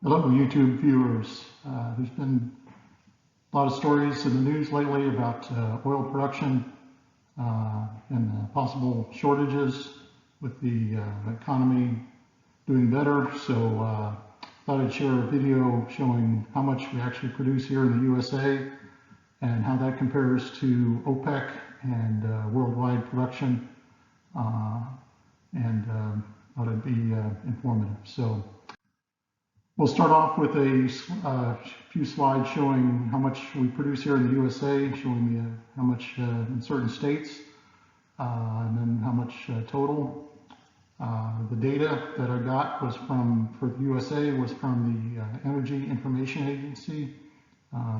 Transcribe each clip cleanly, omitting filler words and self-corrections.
Hello, YouTube viewers. There's been a lot of stories in the news lately about oil production and possible shortages with the economy doing better. So I thought I'd share a video showing how much we actually produce here in the USA and how that compares to OPEC and worldwide production. And thought it'd be informative. So we'll start off with a few slides showing how much we produce here in the USA, showing how much in certain states, and then how much total. The data that I got was for the USA was from the Energy Information Agency.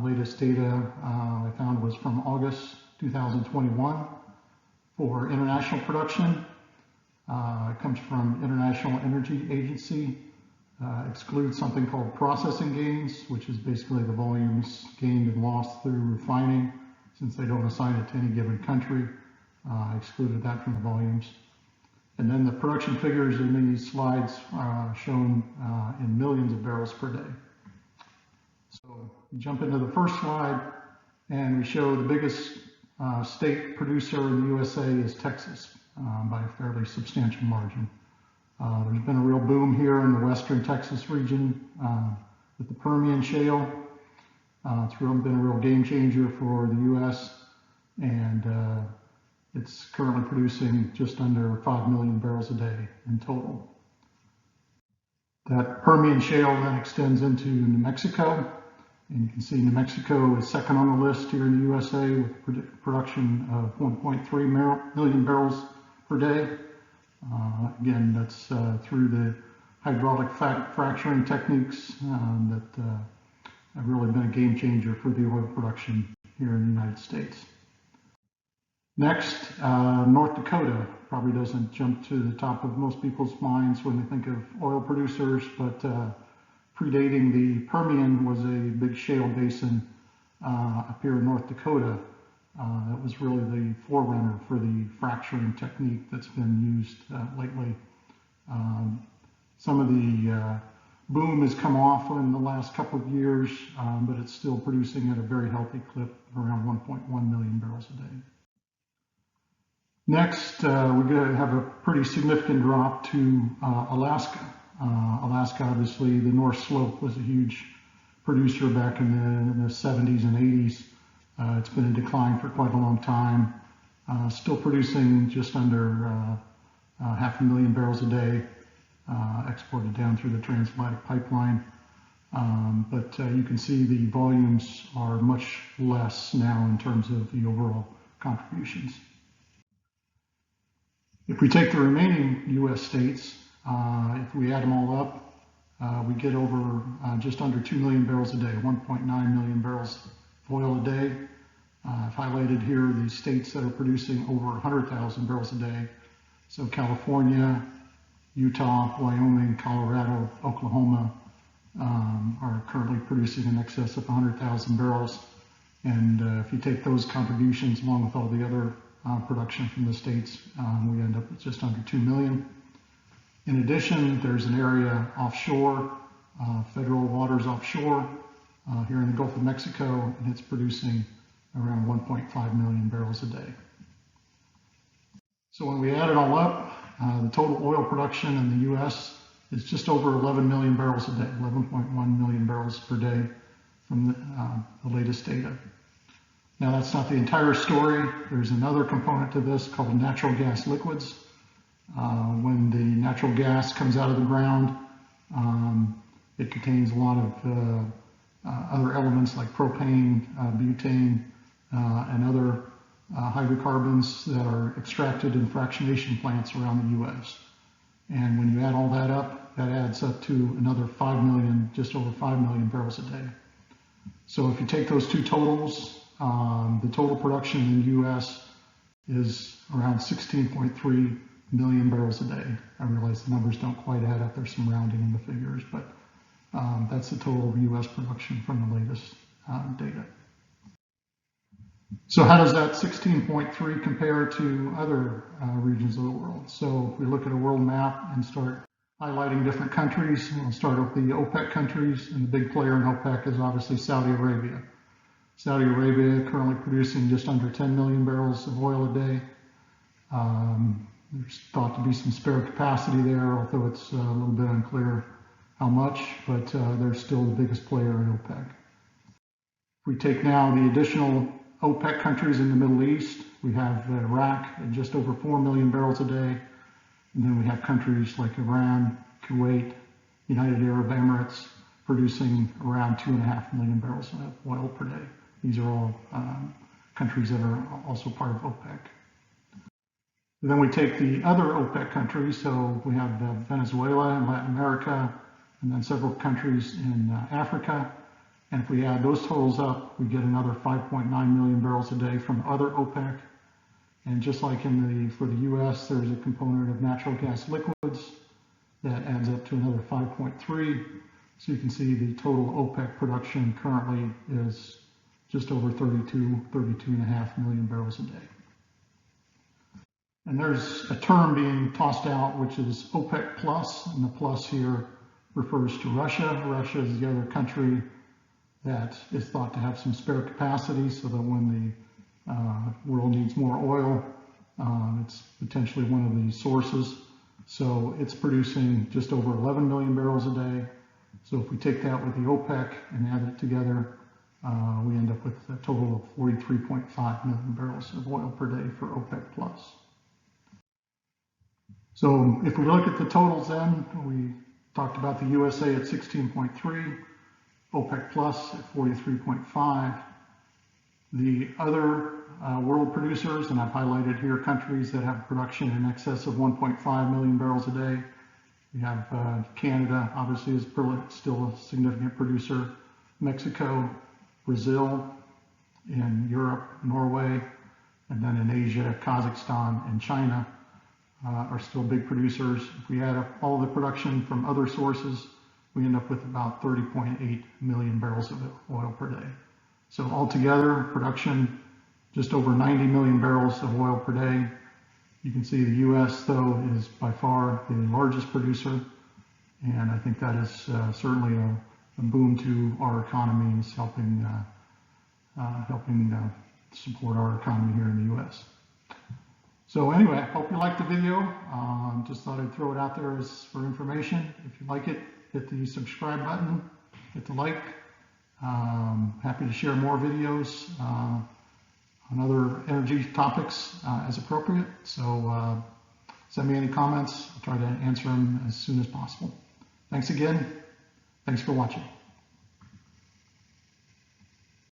Latest data I found was from August 2021 for international production. It comes from International Energy Agency. Excludes something called processing gains, which is basically the volumes gained and lost through refining, since they don't assign it to any given country. Excluded that from the volumes. And then the production figures in these slides are shown in millions of barrels per day. So we jump into the first slide and we show the biggest state producer in the USA is Texas by a fairly substantial margin. There's been a real boom here in the western Texas region with the Permian shale. It's really been a real game changer for the U.S. and it's currently producing just under 5 million barrels a day in total. That Permian shale then extends into New Mexico, and you can see New Mexico is second on the list here in the USA with production of 1.3 million barrels per day. Again, that's through the hydraulic fracturing techniques that have really been a game changer for the oil production here in the United States. Next, North Dakota probably doesn't jump to the top of most people's minds when they think of oil producers, but predating the Permian was a big shale basin up here in North Dakota. That was really the forerunner for the fracturing technique that's been used lately. Some of the boom has come off in the last couple of years, but it's still producing at a very healthy clip, around 1.1 million barrels a day. Next, we're going to have a pretty significant drop to Alaska. Alaska, obviously, the North Slope was a huge producer back in the 70s and 80s. It's been in decline for quite a long time, still producing just under 500,000 barrels a day, exported down through the Transatlantic pipeline. But you can see the volumes are much less now in terms of the overall contributions. If we take the remaining U.S. states, if we add them all up, we get over just under 2 million barrels a day, 1.9 million barrels of oil a day. I've highlighted here the states that are producing over 100,000 barrels a day. So California, Utah, Wyoming, Colorado, Oklahoma are currently producing in excess of 100,000 barrels. And if you take those contributions along with all the other production from the states, we end up with just under 2 million. In addition, there's an area offshore, federal waters offshore, here in the Gulf of Mexico, and it's producing around 1.5 million barrels a day. So when we add it all up, the total oil production in the U.S. is just over 11 million barrels a day, 11.1 million barrels per day from the latest data. Now that's not the entire story. There's another component to this called natural gas liquids. When the natural gas comes out of the ground, it contains a lot of other elements like propane, butane, and other hydrocarbons that are extracted in fractionation plants around the U.S. And when you add all that up, that adds up to another 5 million, just over 5 million barrels a day. So if you take those two totals, the total production in the U.S. is around 16.3 million barrels a day. I realize the numbers don't quite add up. There's some rounding in the figures, but that's the total U.S. production from the latest data. So how does that 16.3 compare to other regions of the world? So if we look at a world map and start highlighting different countries. We'll start with the OPEC countries, and the big player in OPEC is obviously Saudi Arabia. Saudi Arabia currently producing just under 10 million barrels of oil a day. There's thought to be some spare capacity there, although it's a little bit unclear how much, but they're still the biggest player in OPEC. If we take now the additional OPEC countries in the Middle East, we have Iraq at just over 4 million barrels a day, and then we have countries like Iran, Kuwait, United Arab Emirates producing around 2.5 million barrels of oil per day. These are all countries that are also part of OPEC. And then we take the other OPEC countries, so we have Venezuela in Latin America, and then several countries in Africa. And if we add those totals up, we get another 5.9 million barrels a day from other OPEC. And just like for the U.S., there's a component of natural gas liquids that adds up to another 5.3. So you can see the total OPEC production currently is just over 32.5 million barrels a day. And there's a term being tossed out, which is OPEC plus, and the plus here refers to Russia. Russia is the other country that is thought to have some spare capacity, so that when the world needs more oil, it's potentially one of the sources. So it's producing just over 11 million barrels a day. So if we take that with the OPEC and add it together, we end up with a total of 43.5 million barrels of oil per day for OPEC plus. So if we look at the totals then, we talked about the USA at 16.3, OPEC plus at 43.5. The other world producers, and I've highlighted here countries that have production in excess of 1.5 million barrels a day. We have Canada, obviously, is still a significant producer, Mexico, Brazil, in Europe, Norway, and then in Asia, Kazakhstan and China are still big producers. If we add up all the production from other sources, we end up with about 30.8 million barrels of oil per day. So altogether, production just over 90 million barrels of oil per day. You can see the U.S., though, is by far the largest producer, and I think that is certainly a boon to our economy and is helping support our economy here in the U.S. So anyway, I hope you liked the video. Just thought I'd throw it out there as for information. If you like it, hit the subscribe button, hit the like. Happy to share more videos on other energy topics as appropriate. So send me any comments. I'll try to answer them as soon as possible. Thanks again. Thanks for watching.